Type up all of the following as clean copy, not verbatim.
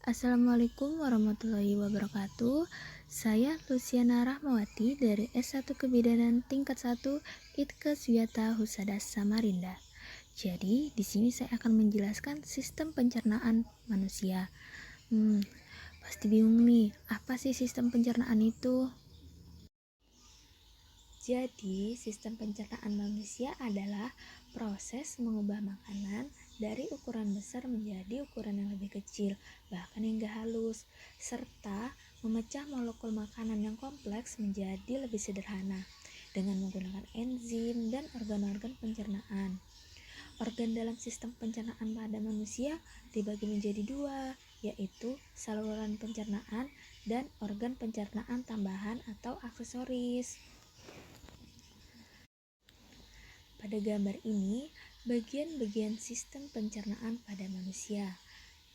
Assalamualaikum warahmatullahi wabarakatuh. Saya Luciana Rahmawati dari S1 Kebidanan tingkat 1 Itkes Wiyata Husada Samarinda. Jadi, di sini saya akan menjelaskan sistem pencernaan manusia. Pasti bingung nih, apa sih sistem pencernaan itu? Jadi, sistem pencernaan manusia adalah proses mengubah makanan dari ukuran besar menjadi ukuran yang lebih kecil, bahkan hingga halus, serta memecah molekul makanan yang kompleks menjadi lebih sederhana dengan menggunakan enzim dan organ-organ pencernaan. Organ dalam sistem pencernaan pada manusia dibagi menjadi dua, yaitu saluran pencernaan dan organ pencernaan tambahan atau aksesoris. Pada gambar ini, bagian-bagian sistem pencernaan pada manusia.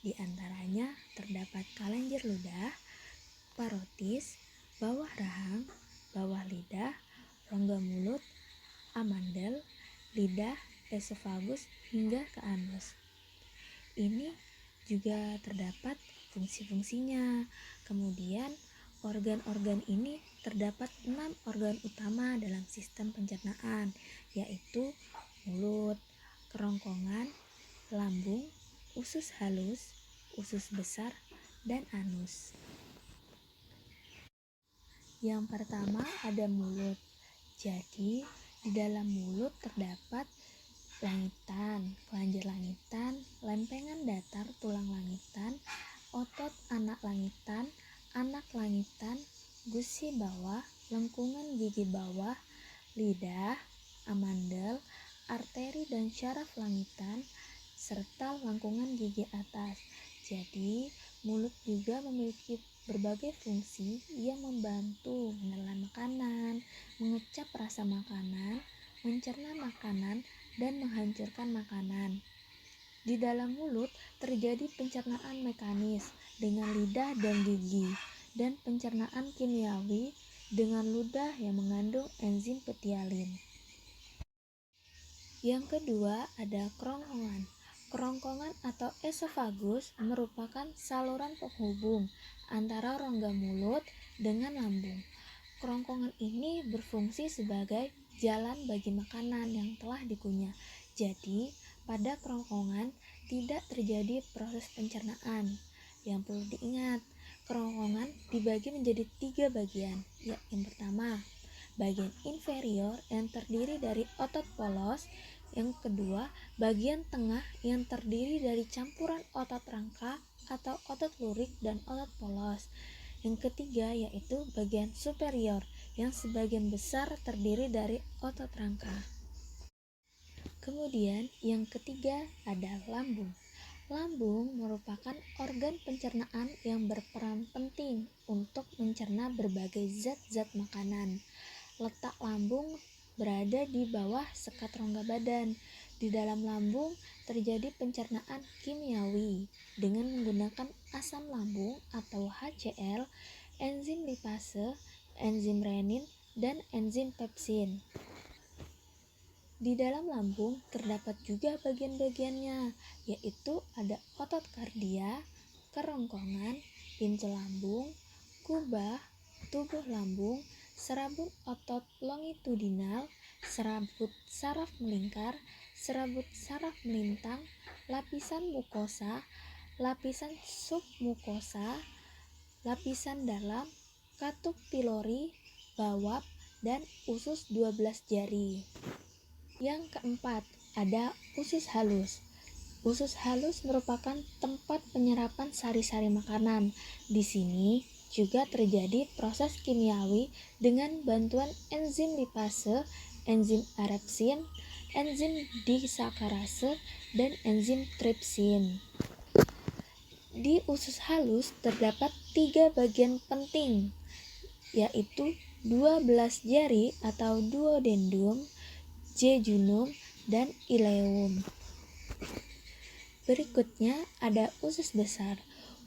Di antaranya terdapat kelenjar ludah, parotis, bawah rahang, bawah lidah, rongga mulut, amandel, lidah, esofagus, hingga ke anus. Ini juga terdapat fungsi-fungsinya. Kemudian, organ-organ ini terdapat 6 organ utama dalam sistem pencernaan, yaitu mulut, kerongkongan, lambung, usus halus, usus besar, dan anus. Yang pertama ada mulut. Jadi, di dalam mulut terdapat langitan, kelenjar langitan, lempengan datar tulang langitan, otot anak langitan, gusi bawah, lengkungan gigi bawah, lidah, amandel, arteri dan syaraf langitan, serta lengkungan gigi atas. Jadi, mulut juga memiliki berbagai fungsi yang membantu menelan makanan, mengecap rasa makanan, mencerna makanan, dan menghancurkan makanan. Di dalam mulut terjadi pencernaan mekanis dengan lidah dan gigi, dan pencernaan kimiawi dengan ludah yang mengandung enzim petialin. Yang kedua ada kerongkongan. Kerongkongan atau esofagus merupakan saluran penghubung antara rongga mulut dengan lambung. Kerongkongan ini berfungsi sebagai jalan bagi makanan yang telah dikunyah. Jadi, pada kerongkongan tidak terjadi proses pencernaan. Yang perlu diingat, kerongkongan dibagi menjadi 3 bagian. Yang pertama, bagian inferior yang terdiri dari otot polos. Yang kedua, bagian tengah yang terdiri dari campuran otot rangka atau otot lurik dan otot polos. Yang ketiga yaitu bagian superior yang sebagian besar terdiri dari otot rangka. Kemudian yang ketiga ada lambung. Lambung merupakan organ pencernaan yang berperan penting untuk mencerna berbagai zat-zat makanan. Letak lambung berada di bawah sekat rongga badan. Di dalam lambung terjadi pencernaan kimiawi dengan menggunakan asam lambung atau HCl, enzim lipase, enzim renin, dan enzim pepsin. Di dalam lambung terdapat juga bagian-bagiannya, yaitu ada otot kardia, kerongkongan, pintu lambung, kubah, tubuh lambung, serabut otot longitudinal, serabut saraf melingkar, serabut saraf melintang, lapisan mukosa, lapisan submukosa, lapisan dalam, katup pilori, bawab, dan usus 12 jari. Yang keempat, ada usus halus. Usus halus merupakan tempat penyerapan sari-sari makanan. Di sini juga terjadi proses kimiawi dengan bantuan enzim lipase, enzim arepsin, enzim disakarase, dan enzim tripsin. Di usus halus terdapat 3 bagian penting, yaitu 12 jari atau duodenum, jejunum, dan ileum. Berikutnya ada usus besar.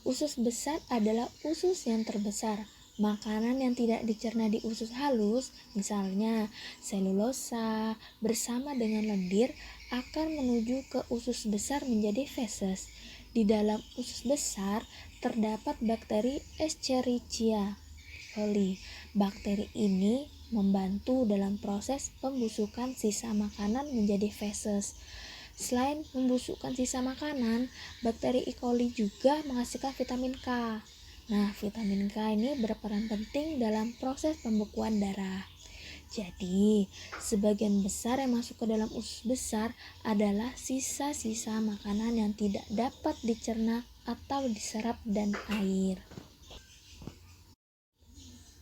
Usus besar adalah usus yang terbesar. Makanan yang tidak dicerna di usus halus, misalnya selulosa bersama dengan lendir, akan menuju ke usus besar menjadi feses. Di dalam usus besar terdapat bakteri Escherichia coli. Bakteri ini membantu dalam proses pembusukan sisa makanan menjadi feses. Selain membusukkan sisa makanan, bakteri E. coli juga menghasilkan vitamin K. Nah, vitamin K ini berperan penting dalam proses pembekuan darah. Jadi, sebagian besar yang masuk ke dalam usus besar adalah sisa-sisa makanan yang tidak dapat dicerna atau diserap dan air.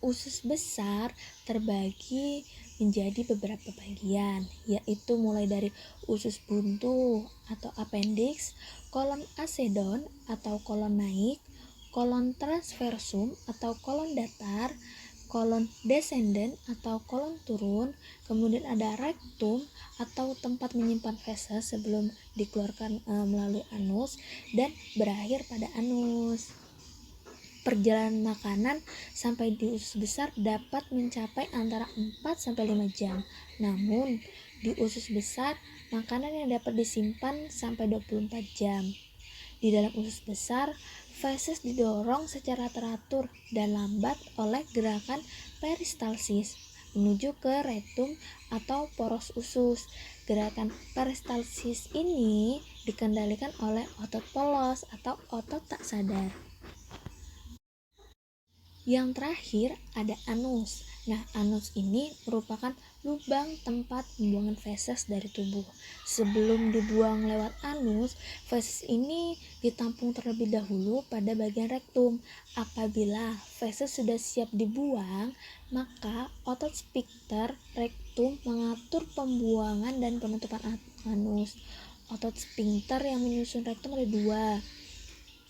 Usus besar terbagi menjadi beberapa bagian, yaitu mulai dari usus buntu atau appendix, kolon asedon atau kolon naik, kolon transversum atau kolon datar, kolon descendent atau kolon turun, kemudian ada rektum atau tempat menyimpan feses sebelum dikeluarkan melalui anus, dan berakhir pada anus. Perjalanan makanan sampai di usus besar dapat mencapai antara 4-5 jam. Namun, di usus besar, makanan yang dapat disimpan sampai 24 jam. Di dalam usus besar, feses didorong secara teratur dan lambat oleh gerakan peristalsis menuju ke rektum atau poros usus. Gerakan peristalsis ini dikendalikan oleh otot polos atau otot tak sadar. Yang terakhir ada anus. Nah, anus ini merupakan lubang tempat pembuangan feses dari tubuh. Sebelum dibuang lewat anus, feses ini ditampung terlebih dahulu pada bagian rektum. Apabila feses sudah siap dibuang, maka otot sphincter rektum mengatur pembuangan dan penutupan anus. Otot sphincter yang menyusun rektum ada dua,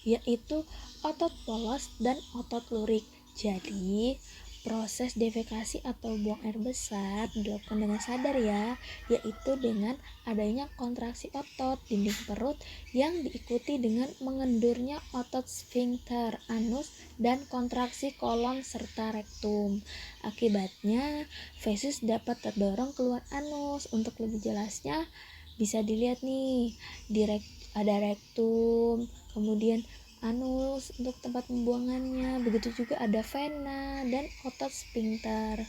yaitu otot polos dan otot lurik. Jadi, proses defekasi atau buang air besar dilakukan dengan sadar ya, yaitu dengan adanya kontraksi otot dinding perut yang diikuti dengan mengendurnya otot sphincter anus dan kontraksi kolon serta rektum. Akibatnya, feses dapat terdorong keluar anus. Untuk lebih jelasnya, bisa dilihat nih, ada rektum, kemudian anus untuk tempat pembuangannya, begitu juga ada vena dan otot sphincter.